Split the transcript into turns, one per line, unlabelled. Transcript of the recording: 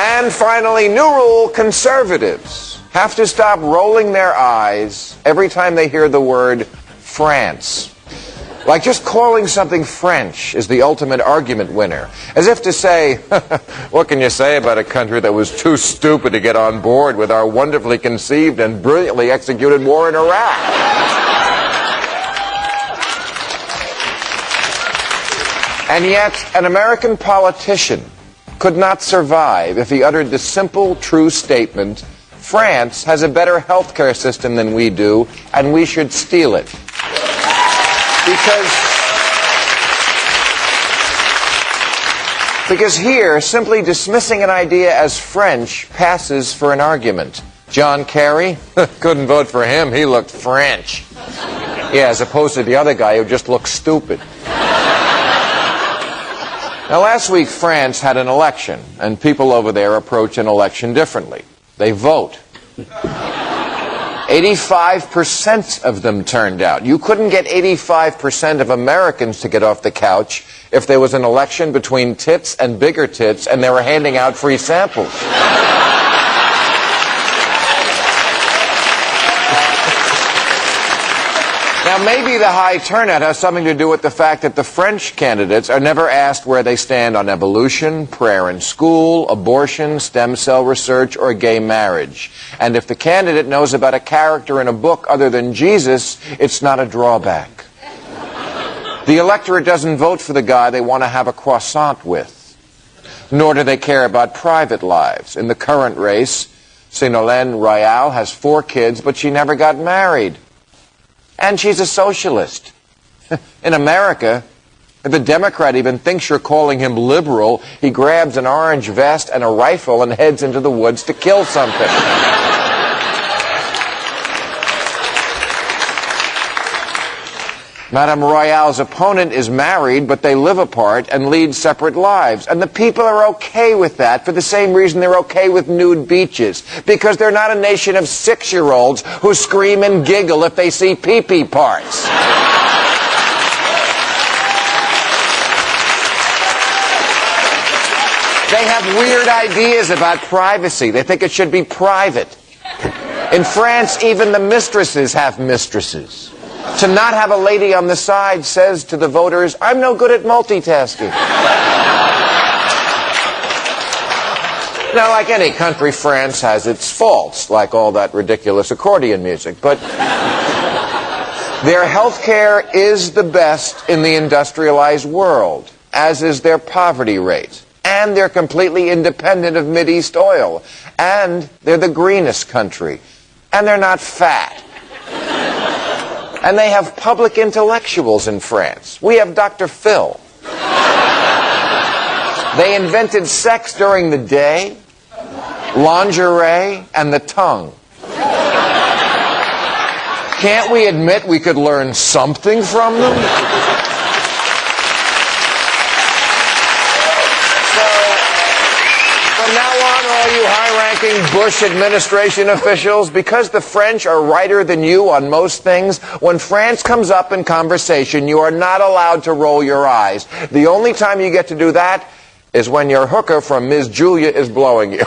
And finally, new rule, conservatives have to stop rolling their eyes every time they hear the word France. Like just calling something French is the ultimate argument winner. As if to say, what can you say about a country that was too stupid to get on board with our wonderfully conceived and brilliantly executed war in Iraq? And yet, an American politician could not survive if he uttered the simple, true statement, France has a better healthcare system than we do, and we should steal it. Because here, simply dismissing an idea as French passes for an argument. John Kerry? Couldn't vote for him. He looked French. Yeah, as opposed to the other guy who just looked stupid. Now, last week, France had an election, and people over there approach an election differently. They vote. 85% of them turned out. You couldn't get 85% of Americans to get off the couch if there was an election between tits and bigger tits and they were handing out free samples. Now, maybe the high turnout has something to do with the fact that the French candidates are never asked where they stand on evolution, prayer in school, abortion, stem cell research, or gay marriage. And if the candidate knows about a character in a book other than Jesus, it's not a drawback. The electorate doesn't vote for the guy they want to have a croissant with. Nor do they care about private lives. In the current race, Ségolène Royal has 4 kids, but she never got married. And she's a socialist. In America, if a Democrat even thinks you're calling him liberal, he grabs an orange vest and a rifle and heads into the woods to kill something. Madame Royale's opponent is married, but they live apart and lead separate lives. And the people are okay with that for the same reason they're okay with nude beaches. Because they're not a nation of 6-year-olds who scream and giggle if they see pee-pee parts. They have weird ideas about privacy. They think it should be private. In France, even the mistresses have mistresses. To not have a lady on the side says to the voters, I'm no good at multitasking. Now, like any country, France has its faults, like all that ridiculous accordion music. But their health care is the best in the industrialized world, as is their poverty rate. And they're completely independent of Mideast oil. And they're the greenest country. And they're not fat. And they have public intellectuals in France. We have Dr. Phil. They invented sex during the day, lingerie, and the tongue. Can't we admit we could learn something from them? From now on, all you high-ranking Bush administration officials, because the French are righter than you on most things, when France comes up in conversation, you are not allowed to roll your eyes. The only time you get to do that is when your hooker from Ms. Julia is blowing you.